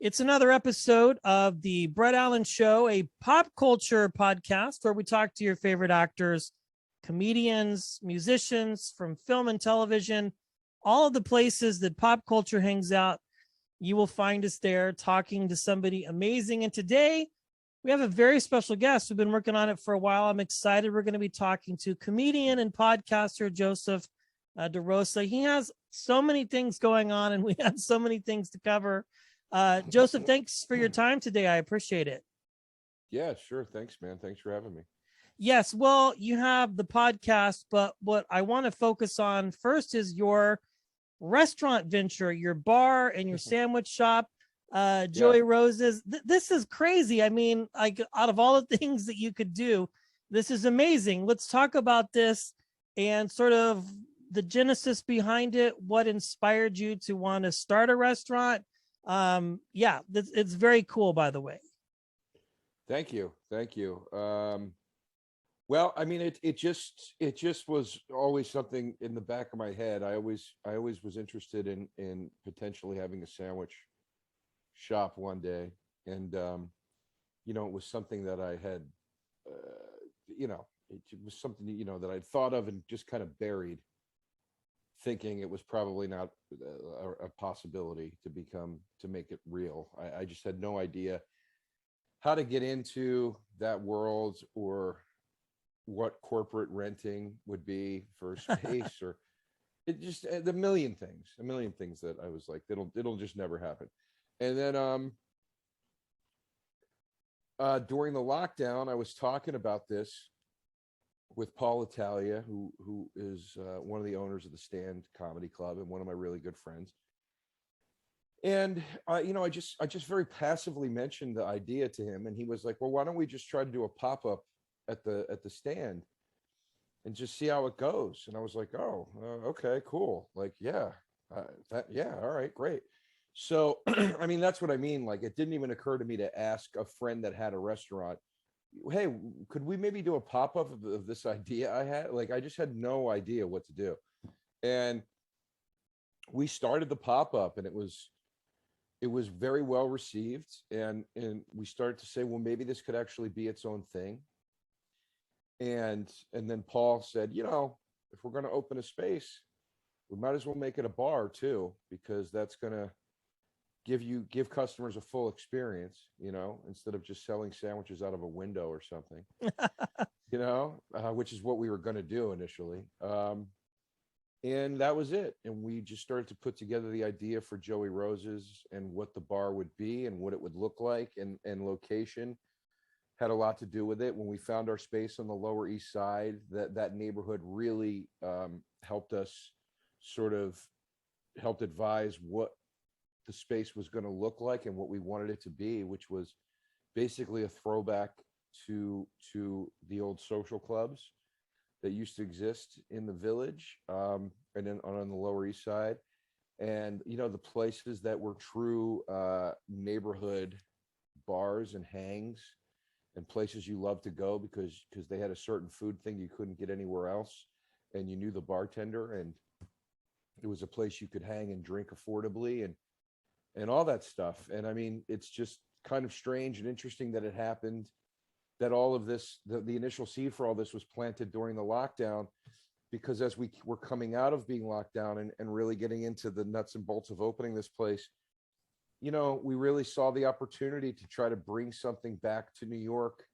It's another episode of the Brett Allan Show, a pop culture podcast where we talk to your favorite actors, comedians, musicians from film and television, all of the places that pop culture hangs out. You will find us there talking to somebody amazing. And today we have a very special guest. We've been working on it for a while. I'm excited. We're going to be talking to comedian and podcaster Joseph DeRosa. He has so many things going on, and we have so many things to cover. Joseph, thanks for your time today. I appreciate it. Yeah, sure. Thanks, man. Thanks for having me. Yes, well, you have the podcast, but what I want to focus on first is your restaurant venture, your bar and your sandwich shop, Joey Rose's. This is crazy. I mean, like, out of all the things that you could do, this is amazing. Let's talk about this and sort of the genesis behind it. What inspired you to want to start a restaurant? It's very cool, by the way. Thank you. Well, I mean, it just was always something in the back of my head. I always was interested in potentially having a sandwich shop one day. And, it was something that I had, it was something, that I'd thought of and just kind of buried, thinking it was probably not a possibility to make it real. I just had no idea how to get into that world, or what corporate renting would be for space, or it just a million things that I was like, it'll just never happen. And then during the lockdown, I was talking about this with Paul Italia, who is one of the owners of the Stand Comedy Club and one of my really good friends. And I just very passively mentioned the idea to him, and he was like, "Well, why don't we just try to do a pop-up at the Stand and just see how it goes?" And I was like, "Oh, okay, cool. Like, all right, great." So, I mean, that's what I mean. Like, it didn't even occur to me to ask a friend that had a restaurant, "Hey, could we maybe do a pop-up of this idea I had?" Like, I just had no idea what to do. And we started the pop-up, and it was very well received. And we started to say, well, maybe this could actually be its own thing. And then Paul said, if we're going to open a space, we might as well make it a bar too, because that's going to give customers a full experience, instead of just selling sandwiches out of a window or something, which is what we were going to do initially. And that was it. And we just started to put together the idea for Joey Rose's and what the bar would be and what it would look like, and location had a lot to do with it. When we found our space on the Lower East Side, that neighborhood really helped us, sort of helped advise what the space was going to look like and what we wanted it to be, which was basically a throwback to the old social clubs that used to exist in the Village, and then on the Lower East Side, and the places that were true neighborhood bars and hangs, and places you love to go because they had a certain food thing you couldn't get anywhere else, and you knew the bartender, and it was a place you could hang and drink affordably, and all that stuff. And I mean, it's just kind of strange and interesting that it happened, that all of this, the initial seed for all this was planted during the lockdown, because as we were coming out of being locked down and really getting into the nuts and bolts of opening this place, we really saw the opportunity to try to bring something back to New York,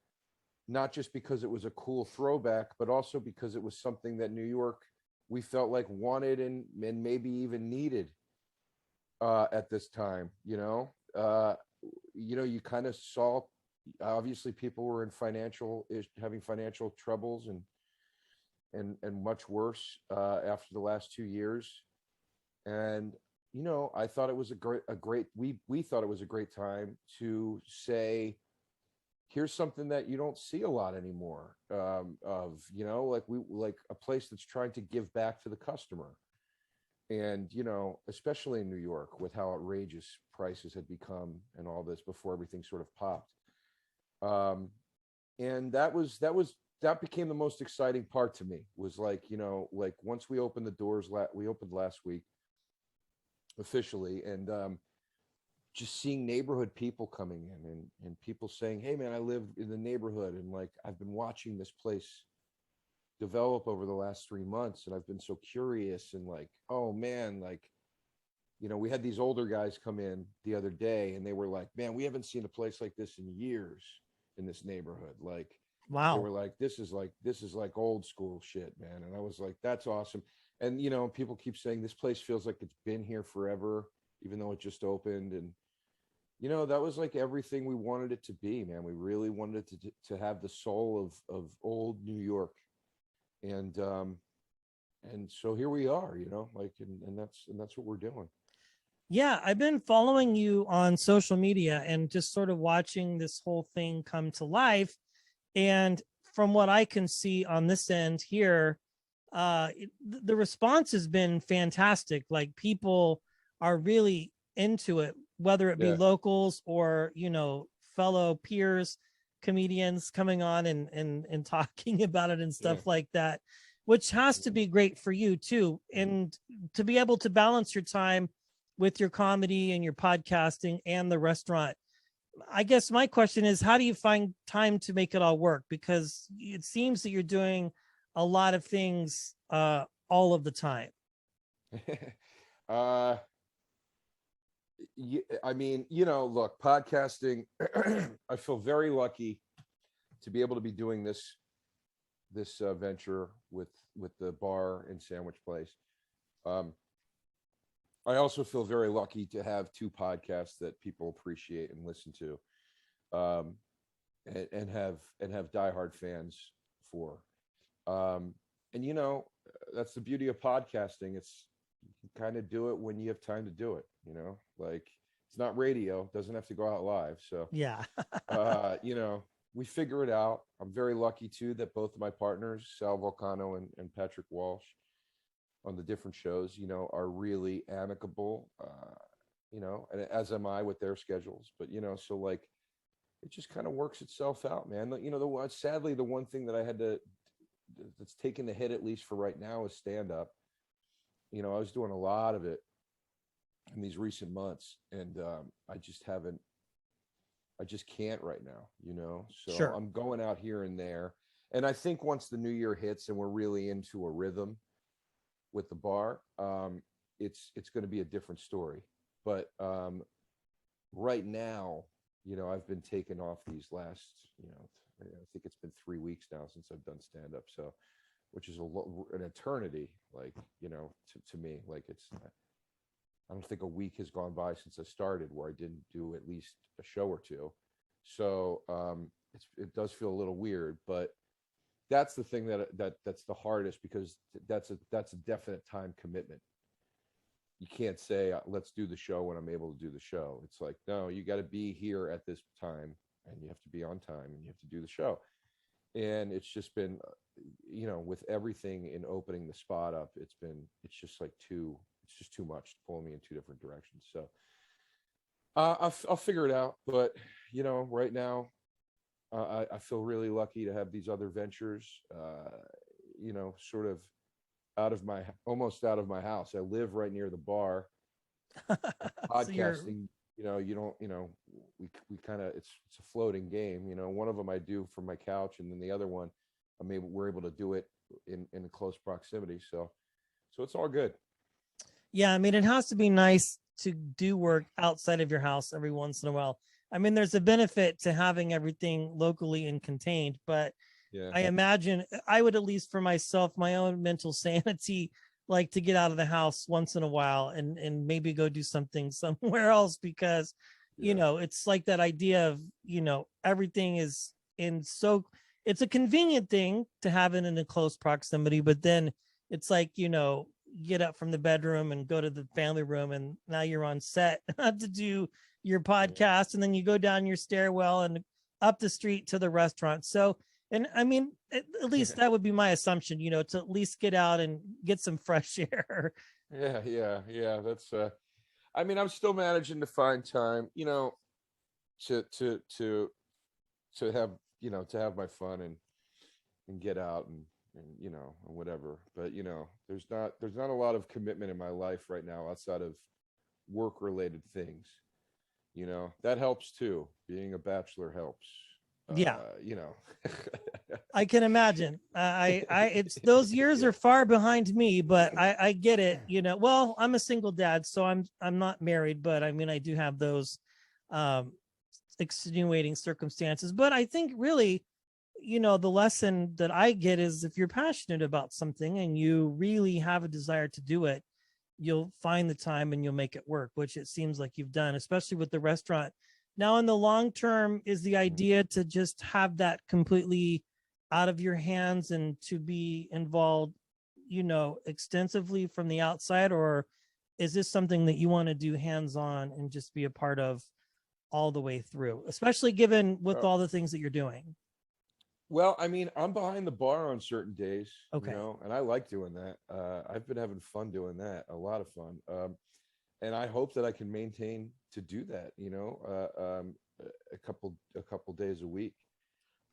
not just because it was a cool throwback, but also because it was something that New York, we felt like, wanted and maybe even needed at this time. You kind of saw, obviously people were having financial troubles and much worse after the last 2 years. And I thought it was we thought it was a great time to say, here's something that you don't see a lot anymore, like a place that's trying to give back to the customer. And especially in New York, with how outrageous prices had become and all this before everything sort of popped. And that became the most exciting part to me, was like, once we opened the doors, we opened last week officially. And just seeing neighborhood people coming in and people saying, hey man, I live in the neighborhood and like I've been watching this place develop over the last 3 months and I've been so curious and like, oh man, like, we had these older guys come in the other day and they were like, man, we haven't seen a place like this in years in this neighborhood. Like they Wow. were like, this is like old school shit, man. And I was like, that's awesome. And people keep saying this place feels like it's been here forever, even though it just opened. And that was like everything we wanted it to be, man. We really wanted it to have the soul of old New York. And so here we are, like, and that's what we're doing. Yeah, I've been following you on social media and just sort of watching this whole thing come to life. And from what I can see on this end here, the response has been fantastic. Like people are really into it, whether it be Yeah. locals or, fellow peers, comedians coming on and talking about it and Yeah. stuff like that, which has to be great for you too. And to be able to balance your time with your comedy and your podcasting and the restaurant. I guess my question is, how do you find time to make it all work? Because it seems that you're doing a lot of things all of the time. uh I mean, look, podcasting, I feel very lucky to be able to be doing this venture with the bar and sandwich place. I also feel very lucky to have two podcasts that people appreciate and listen to, and have diehard fans for. And that's the beauty of podcasting. You can kind of do it when you have time to do it. Like it's not radio; doesn't have to go out live. So Yeah. we figure it out. I'm very lucky too that both of my partners, Sal Volcano and Patrick Walsh, on the different shows, are really amicable, and as am I with their schedules. But so like it just kind of works itself out, man. Sadly, the one thing that that's taken the hit, at least for right now, is stand up. I was doing a lot of it in these recent months, and I just can't right now. So Sure. I'm going out here and there, and I think once the new year hits and we're really into a rhythm with the bar, it's going to be a different story. But right now, I've been taking off these last, I think it's been 3 weeks now since I've done stand up. So, which is an eternity, like, to me, like I don't think a week has gone by since I started where I didn't do at least a show or two. So it does feel a little weird, but that's the thing that's the hardest, because that's a definite time commitment. You can't say let's do the show when I'm able to do the show. It's like, no, you got to be here at this time and you have to be on time and you have to do the show. And it's just been with everything in opening the spot up, it's just too much to pull me in two different directions. So I'll figure it out. But right now, I feel really lucky to have these other ventures, sort of almost out of my house. I live right near the bar. So you're, Podcasting, you don't, we kind of, it's a floating game. One of them I do from my couch, and then the other one, we're able to do it in close proximity. So it's all good. yeah, I mean, it has to be nice to do work outside of your house every once in a while. I mean, there's a benefit to having everything locally and contained, but Yeah. I imagine I would, at least for myself, my own mental sanity, like to get out of the house once in a while and maybe go do something somewhere else, because, Yeah. it's like that idea of, everything is it's a convenient thing to have it in a close proximity, but then it's like, get up from the bedroom and go to the family room and now you're on set to do your podcast, and then you go down your stairwell and up the street to the restaurant. So, and I mean, at least that would be my assumption, to at least get out and get some fresh air. Yeah. That's I'm still managing to find time, to have, to have my fun and get out and and whatever. But there's not a lot of commitment in my life right now outside of work related things. You know, that helps too. Being a bachelor helps. Yeah, You know. I can imagine. It's those years Yeah. are far behind me, but I get it. You know, well, I'm a single dad, so I'm not married, but I mean, I do have those um, extenuating circumstances. But I think really, you know, the lesson that I get is if you're passionate about something and you really have a desire to do it, you'll find the time and you'll make it work, which it seems like you've done, especially with the restaurant. Now, in the long term, is the idea to just have that completely out of your hands and to be involved, you know, extensively from the outside, or is this something that you want to do hands on and just be a part of all the way through, especially given with Uh, all the things that you're doing? well, I mean, I'm behind the bar on certain days, you Okay. know, and I like doing that. I've been having fun doing that, a lot of fun. And I hope that I can maintain to do that, you know, a couple days a week.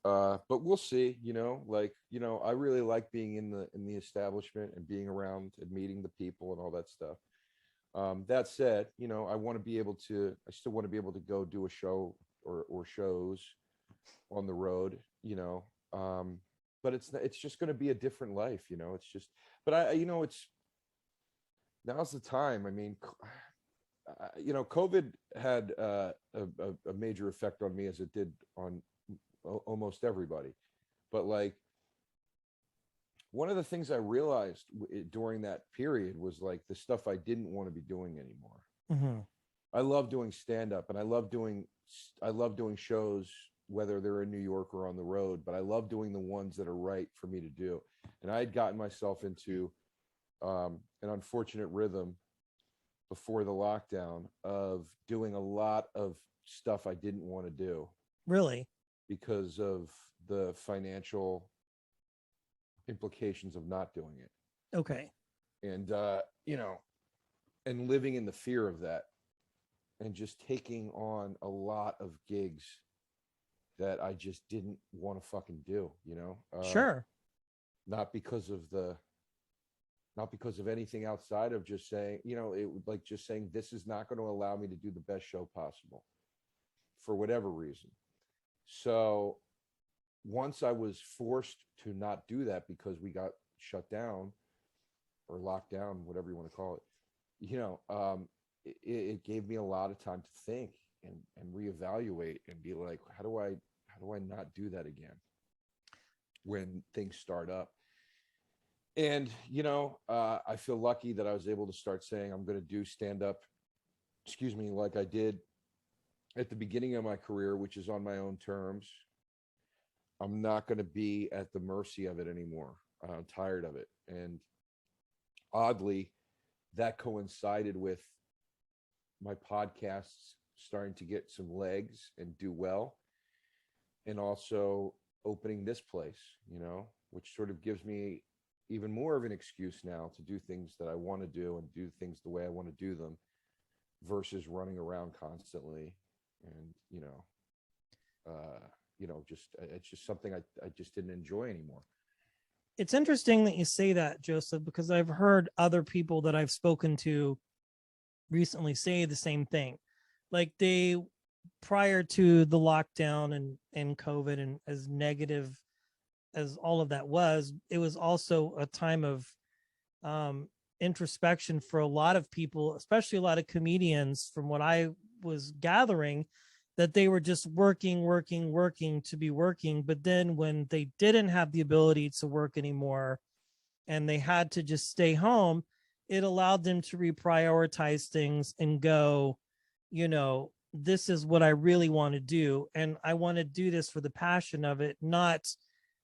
But we'll see, you know, like, you know, I really like being in the establishment and being around and meeting the people and all that stuff. That said, you know, I still want to be able to go do a show or shows on the road, you know. But it's just going to be a different life, you know. It's just, but you know, it's now's the time. I mean, you know, COVID had a major effect on me as it did on almost everybody. But like one of the things I realized during that period was like the stuff I didn't want to be doing anymore. Hmm. I love doing stand up and I love doing shows whether they're in New York or on the road, but I love doing the ones that are right for me to do. And I had gotten myself into an unfortunate rhythm before the lockdown of doing a lot of stuff I didn't want to do Really? because of the financial implications of not doing it. Okay. And you know, and living in the fear of that and just taking on a lot of gigs that I just didn't want to fucking do, you know? Sure. Not because of the not because of anything outside of just saying, you know, it would like just saying this is not going to allow me to do the best show possible for whatever reason. So once I was forced to not do that because we got shut down or locked down, whatever you want to call it, you know, it gave me a lot of time to think and reevaluate and be like, how do I not do that again when things start up? And you know, I feel lucky that I was able to start saying I'm going to do stand up, excuse me, like I did at the beginning of my career, which is on my own terms. I'm not going to be at the mercy of it anymore. I'm tired of it. And oddly, that coincided with my podcasts starting to get some legs and do well, and also opening this place, you know, which sort of gives me even more of an excuse now to do things that I want to do and do things the way I want to do them versus running around constantly. And, just it's just something I just didn't enjoy anymore. It's interesting that you say that, Joseph, because I've heard other people that I've spoken to recently say the same thing. Like they, prior to the lockdown and COVID, and as negative as all of that was, it was also a time of um, introspection for a lot of people, especially a lot of comedians, from what I was gathering, that they were just working to be working. But then when they didn't have the ability to work anymore and they had to just stay home, it allowed them to reprioritize things and go, you know, this is what I really want to do. And I want to do this for the passion of it, not,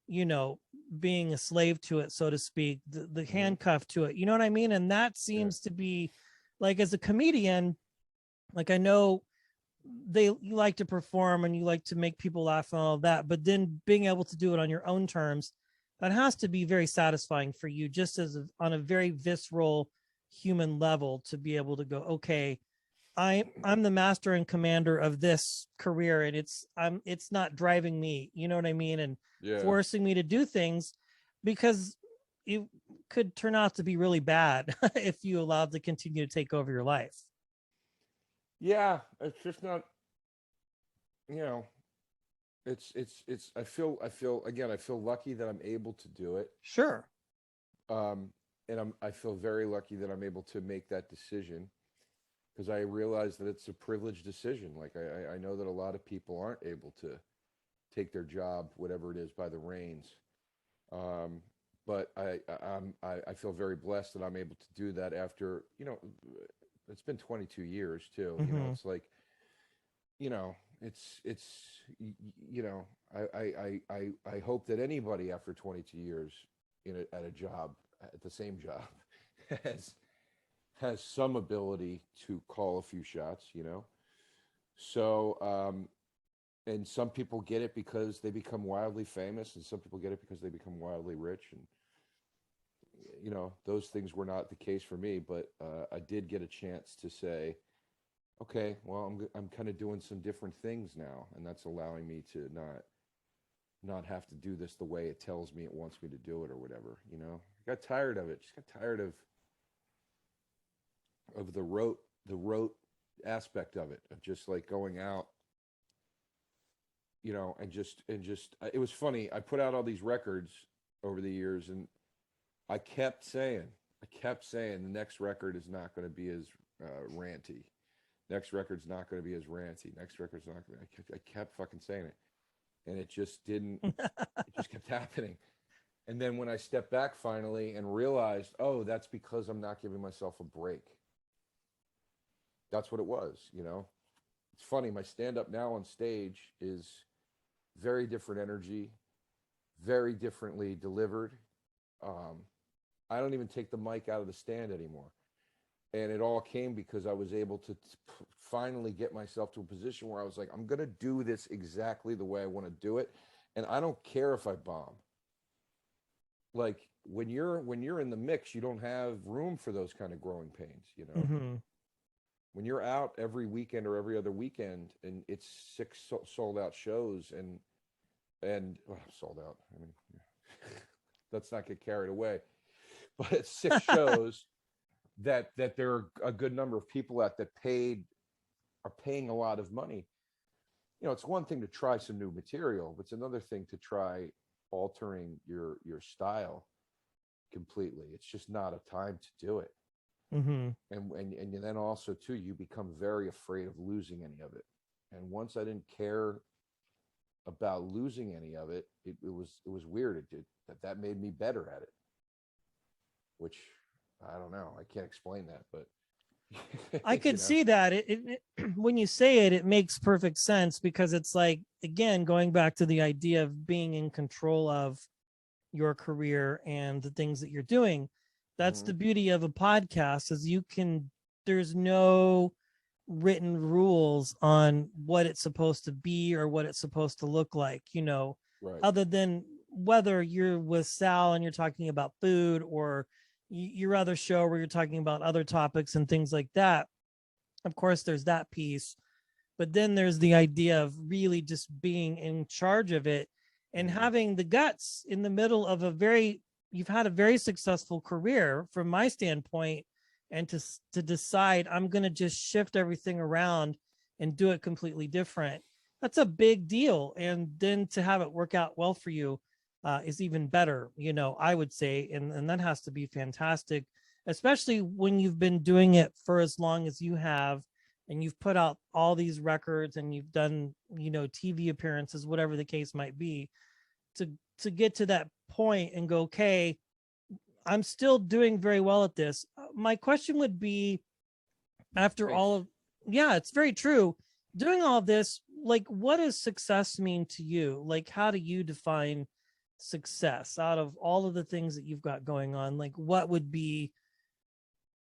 you know, being a slave to it, so to speak, the handcuff to it. You know what I mean? And that Yeah. seems to be like, as a comedian, like I know you like to perform and you like to make people laugh and all of that, but then being able to do it on your own terms, that has to be very satisfying for you, just as on a very visceral human level, to be able to go, okay, I'm the master and commander of this career, and it's not driving me, you know what I mean, and Yeah. forcing me to do things, because it could turn out to be really bad if you allowed to continue to take over your life. Yeah, it's just not, you know, I feel again, I feel lucky that I'm able to do it. Sure. Um, and I feel very lucky that I'm able to make that decision because I realize that it's a privileged decision. Like I know that a lot of people aren't able to take their job, whatever it is, by the reins. Um, but I feel very blessed that I'm able to do that after, it's been 22 years too. Hmm. It's like, it's you know, I hope that anybody after 22 years at a job, at the same job, has has some ability to call a few shots. So, and some people get it because they become wildly famous, and some people get it because they become wildly rich. And, those things were not the case for me, but I did get a chance to say, okay, well, I'm kind of doing some different things now, and that's allowing me to not have to do this the way it tells me it wants me to do it or whatever. I got tired of it. Just got tired of the rote aspect of it, of just like going out, and just it was funny. I put out all these records over the years, and I kept saying the next record is not going to be as ranty. Next record's not going to be as ranty. Next record's not going to. I kept fucking saying it, and it just didn't. It just kept happening. And then when I stepped back finally and realized, oh, that's because I'm not giving myself a break. That's what it was. It's funny. My stand up now on stage is very different energy, very differently delivered. Um, I don't even take the mic out of the stand anymore. And it all came because I was able to finally get myself to a position where I was like, I'm going to do this exactly the way I want to do it. And I don't care if I bomb. Like when you're in the mix, you don't have room for those kind of growing pains. Hmm. When you're out every weekend or every other weekend and it's six sold out shows and sold out. I mean, let's not get carried away. But it's six shows that there are a good number of people at that are paying a lot of money. It's one thing to try some new material, but it's another thing to try altering your style completely. It's just not a time to do it. Hmm. And then also too, you become very afraid of losing any of it. And once I didn't care about losing any of it, it was weird. That made me better at it, which I don't know. I can't explain that, but I could see that. When you say it, it makes perfect sense because it's like, again, going back to the idea of being in control of your career and the things that you're doing. That's Mhm. the beauty of a podcast is there's no written rules on what it's supposed to be or what it's supposed to look like, Right. other than whether you're with Sal and you're talking about food or your other show where you're talking about other topics and things like that. Of course, there's that piece, but then there's the idea of really just being in charge of it and Mhm. having the guts in the middle of you've had a very successful career from my standpoint, and to decide I'm going to just shift everything around and do it completely different. That's a big deal. And then to have it work out well for you is even better, I would say. And that has to be fantastic, especially when you've been doing it for as long as you have and you've put out all these records and you've done TV appearances, whatever the case might be, to get to that point and go, okay, I'm still doing very well at this. My question would be, after all Thanks. of, yeah, it's very true, doing all of this, like, what does success mean to you? Like, how do you define success out of all of the things that you've got going on? Like, what would be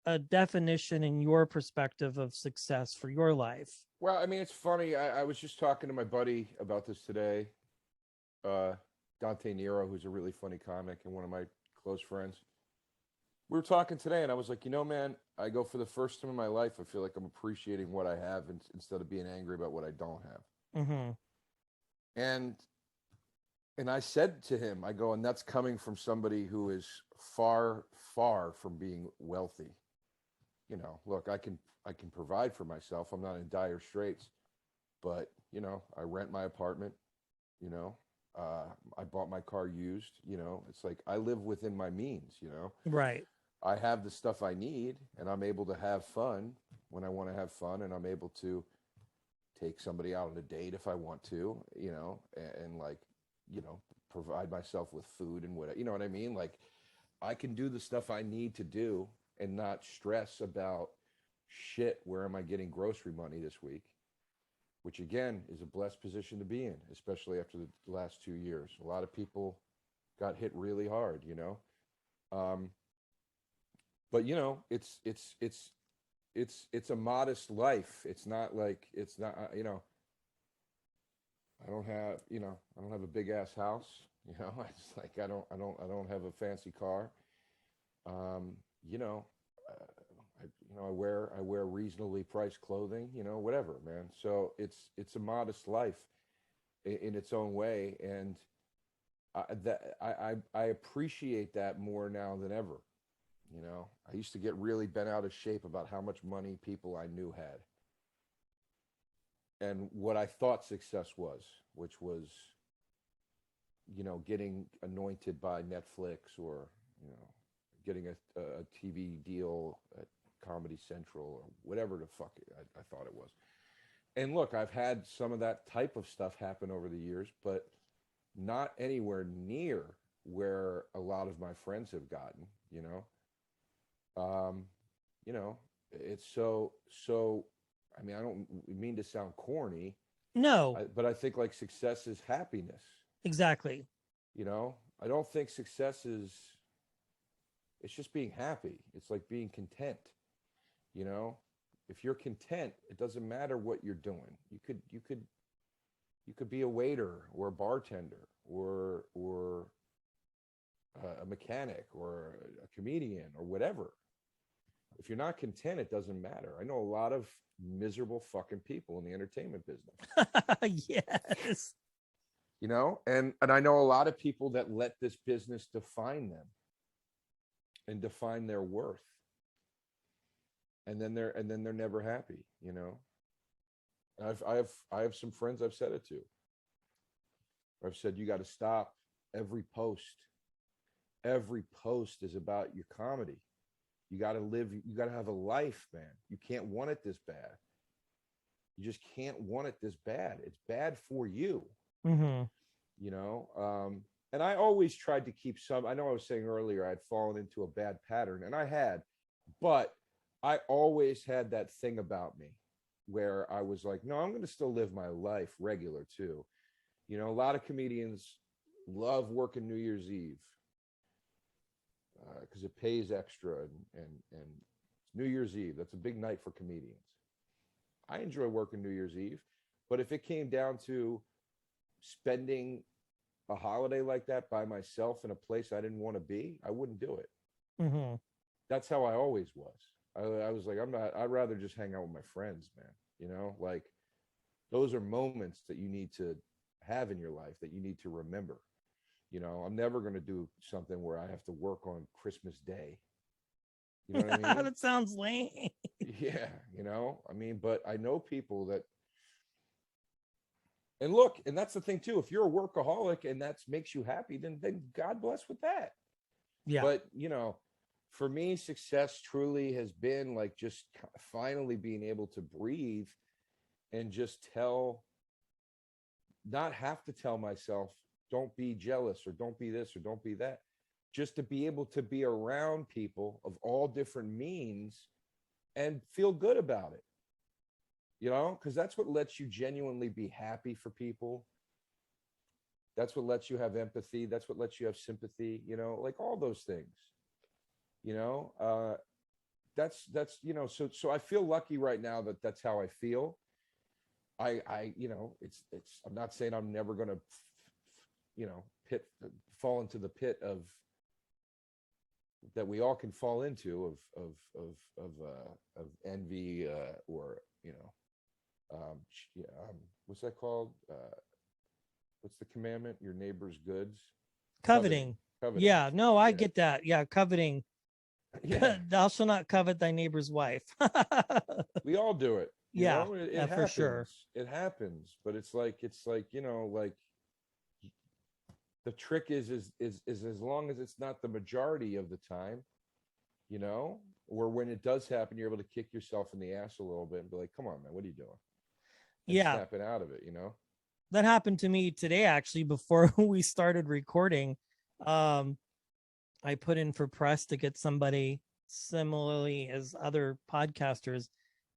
a definition in your perspective of success for your life? Well, I mean, it's funny. I was just talking to my buddy about this today, uh, Dante Nero, who's a really funny comic and one of my close friends. We were talking today, and I was like, man, I go, for the first time in my life, I feel like I'm appreciating what I have instead of being angry about what I don't have. Mm-hmm. And I said to him, I go, and that's coming from somebody who is far, far from being wealthy. you know, look, I can provide for myself. I'm not in dire straits, but you know, I rent my apartment, you know, I bought my car used, you know, it's like I live within my means, you know. Right. I have the stuff I need, and I'm able to have fun when I want to have fun, and I'm able to take somebody out on a date if I want to, you know, and like, you know, provide myself with food and whatever, you know what I mean? Like, I can do the stuff I need to do and not stress about shit. Where am I getting grocery money this week? Which again is a blessed position to be in, especially after the last 2 years. A lot of people got hit really hard, you know. But you know, it's a modest life. It's not like, it's not, you know, I don't have, you know, I don't have a big ass house, you know. I just like, I don't have a fancy car. You know, I wear reasonably priced clothing, you know, whatever, man. So it's a modest life in its own way, and I appreciate that more now than ever. You know, I used to get really bent out of shape about how much money people I knew had, and what I thought success was, which was, you know, getting anointed by Netflix, or, you know, getting a TV deal at Comedy Central, or whatever the fuck I thought it was. And look, I've had some of that type of stuff happen over the years, but not anywhere near where a lot of my friends have gotten, you know. You know, it's so, I mean, I don't mean to sound corny. No, But I think like success is happiness. exactly. You know, I don't think success is, it's just being happy. It's like being content. You know, if you're content, it doesn't matter what you're doing. You could be a waiter or a bartender or a mechanic or a comedian or whatever. If you're not content, it doesn't matter. I know a lot of miserable fucking people in the entertainment business. Yes. You know, and I know a lot of people that let this business define them and define their worth. And then they're never happy, you know. I have some friends I've said it to. I've said, you got to stop. Every post is about your comedy. You got to live, you got to have a life, man. You can't want it this bad. You just can't want it this bad. It's bad for you. Mm-hmm. You know. And I always tried to keep some, I know I was saying earlier I'd fallen into a bad pattern, and I had, but I always had that thing about me where I was like, no, I'm going to still live my life regular too. You know, a lot of comedians love working New Year's Eve because it pays extra, and New Year's Eve, that's a big night for comedians. I enjoy working New Year's Eve, but if it came down to spending a holiday like that by myself in a place I didn't want to be, I wouldn't do it. Mm-hmm. That's how I always was. I was like, I'd rather just hang out with my friends, man. You know, like, those are moments that you need to have in your life, that you need to remember. You know, I'm never going to do something where I have to work on Christmas Day. You know what I mean? That sounds lame. Yeah, you know, I mean, but I know people that, and look, and that's the thing too. If you're a workaholic and that makes you happy, then God bless with that. Yeah. But, you know, for me, success truly has been like just finally being able to breathe and just not have to tell myself, don't be jealous, or don't be this, or don't be that. Just to be able to be around people of all different means and feel good about it. You know, because that's what lets you genuinely be happy for people. That's what lets you have empathy. That's what lets you have sympathy, you know, like all those things, you know. That's, you know, so I feel lucky right now that that's how I feel. I, you know, it's, I'm not saying I'm never going to, you know, fall into the pit of, that we all can fall into of envy, or, you know, what's that called? What's the commandment? Your neighbor's goods. Coveting. Coveting. Yeah, no, I Yeah. get that. Yeah, coveting. Yeah. Thou shalt not covet thy neighbor's wife. We all do it. You Yeah, know, it yeah, for happens. sure. It happens. But it's like, you know, like the trick is as long as it's not the majority of the time, you know, or when it does happen, you're able to kick yourself in the ass a little bit and be like, come on, man, what are you doing? And Yeah, snapping out of it, you know? that happened to me today, actually, before we started recording. Um, I put in for press to get somebody similarly as other podcasters.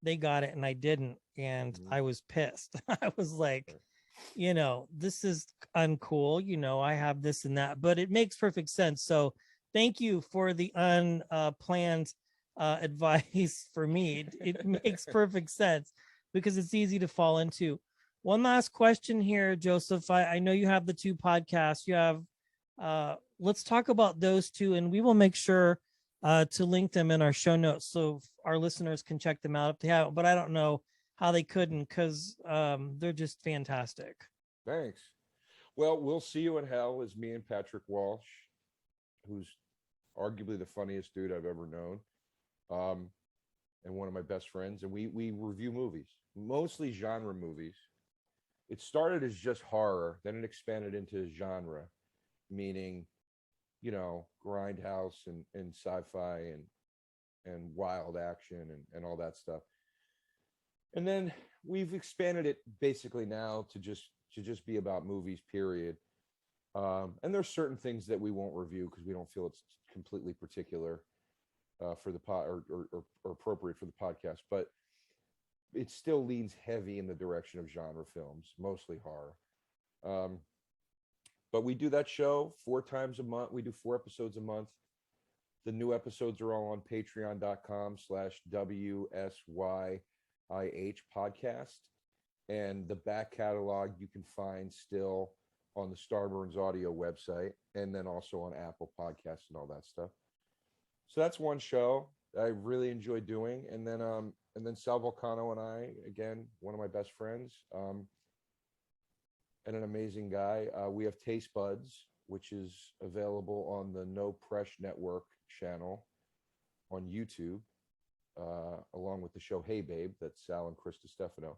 They got it and I didn't. And Mhm. I was pissed. I was like, Right. this is uncool. I have this and that, but it makes perfect sense. So thank you for the unplanned advice for me. It makes perfect sense because it's easy to fall into. One last question here, Joseph. I know you have the two podcasts. You have, let's talk about those two, and we will make sure to link them in our show notes so our listeners can check them out if they have. But I don't know how they couldn't because they're just fantastic. Thanks. Well, We'll See You in Hell is me and Patrick Walsh, who's arguably the funniest dude I've ever known, and one of my best friends. And we review movies, mostly genre movies. It started as just horror, then it expanded into genre, meaning, you know, grindhouse and sci-fi and wild action and all that stuff. And then we've expanded it basically now to just be about movies, period. And there's certain things that we won't review because we don't feel it's completely particular for the pod or appropriate for the podcast, but it still leans heavy in the direction of genre films, mostly horror. Um, but we do that show 4 times a month. We do 4 episodes a month. The new episodes are all on patreon.com/WSYIH podcast. And the back catalog you can find still on the Starburns audio website, and then also on Apple Podcasts and all that stuff. So that's one show I really enjoy doing. And then Sal Volcano and I, again, one of my best friends, and an amazing guy. We have Taste Buds, which is available on the No Press Network channel on YouTube, along with the show Hey Babe, that's Sal and Chris DiStefano.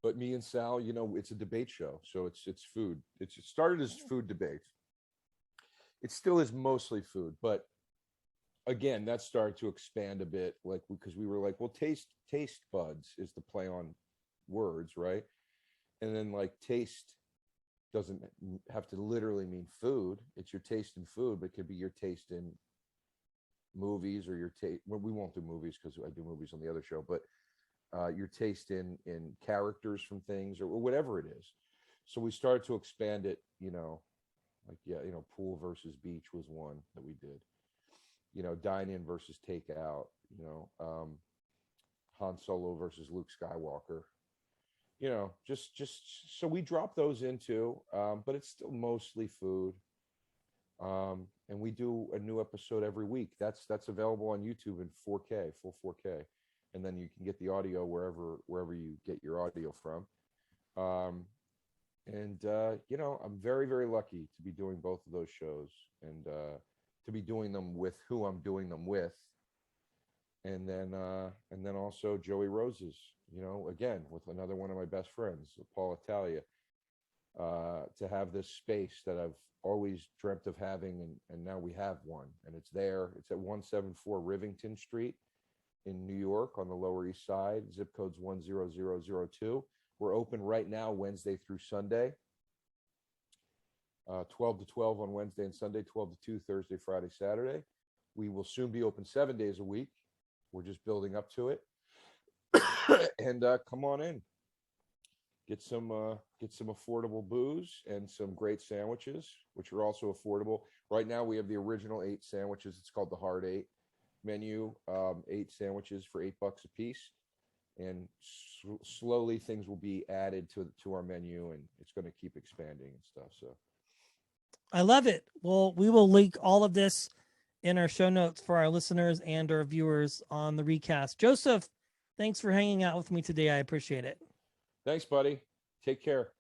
But me and Sal, you know, it's a debate show, so it's food. It started as food debate. It still is mostly food, but again, that started to expand a bit, like because we were like, well, taste buds is the play on words, right? And then like taste doesn't have to literally mean food. It's your taste in food, but it could be your taste in movies or your taste. Well, we won't do movies because I do movies on the other show, but your taste in characters from things or whatever it is. So we started to expand it, you know, like, yeah, you know, pool versus beach was one that we did, you know, dine in versus take out, you know, Han Solo versus Luke Skywalker, you know, just so we drop those into, but it's still mostly food. And we do a new episode every week. That's available on YouTube in 4K, full 4K. And then you can get the audio wherever you get your audio from. You know, I'm very, very lucky to be doing both of those shows and to be doing them with who I'm doing them with. And then also Joey Rose's, you know, again, with another one of my best friends, Paul Italia, to have this space that I've always dreamt of having. And now we have one, and it's there. It's at 174 Rivington Street in New York on the Lower East Side. Zip code's 10002. We're open right now, Wednesday through Sunday, 12 to 12 on Wednesday and Sunday, 12 to 2 Thursday, Friday, Saturday. We will soon be open 7 days a week. We're just building up to it. And come on in. Get some affordable booze and some great sandwiches, which are also affordable. Right now, we have the original 8 sandwiches. It's called the Hard 8 menu, 8 sandwiches for $8 a piece. And slowly things will be added to our menu, and it's going to keep expanding and stuff. So I love it. Well, we will link all of this in our show notes for our listeners and our viewers on the recast. Joseph, thanks for hanging out with me today. I appreciate it. thanks, buddy. Take care.